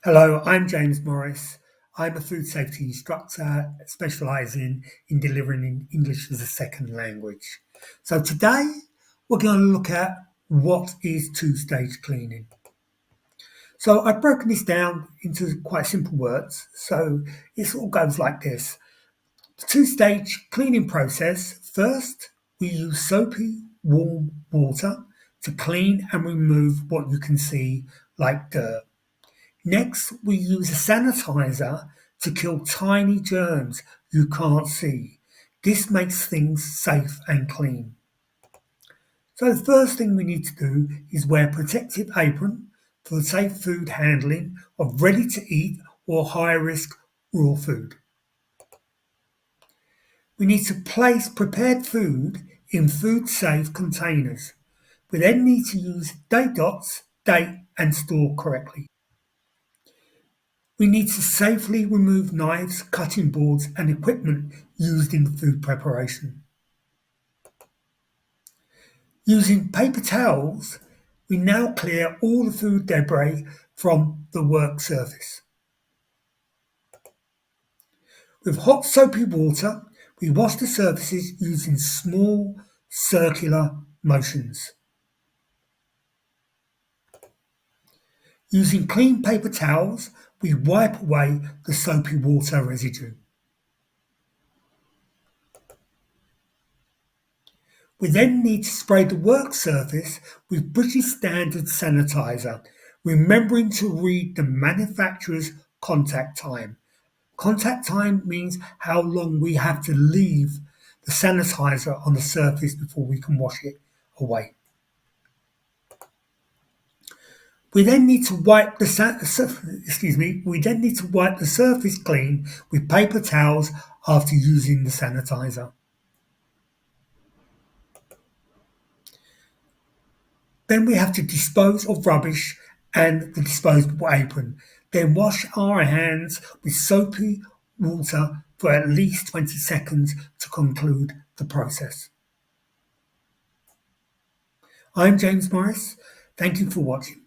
Hello, I'm James Morris. I'm a food safety instructor specialising in delivering English as a second language. So today we're going to look at what is two-stage cleaning. So I've broken this down into quite simple words. So it all goes like this. The two-stage cleaning process. First, we use soapy, warm water to clean and remove what you can see like dirt. Next, we use a sanitizer to kill tiny germs you can't see. This makes things safe and clean. So the first thing we need to do is wear a protective apron for the safe food handling of ready-to-eat or high-risk raw food. We need to place prepared food in food-safe containers. We then need to use date dots, date and store correctly. We need to safely remove knives, cutting boards and equipment used in food preparation. Using paper towels, we now clear all the food debris from the work surface. With hot soapy water, we wash the surfaces using small circular motions. Using clean paper towels, we wipe away the soapy water residue. We then need to spray the work surface with British Standard sanitizer, remembering to read the manufacturer's contact time. Contact time means how long we have to leave the sanitizer on the surface before we can wash it away. We then need to wipe the surface clean with paper towels after using the sanitizer. Then we have to dispose of rubbish and the disposable apron. Then wash our hands with soapy water for at least 20 seconds to conclude the process. I'm James Morris. Thank you for watching.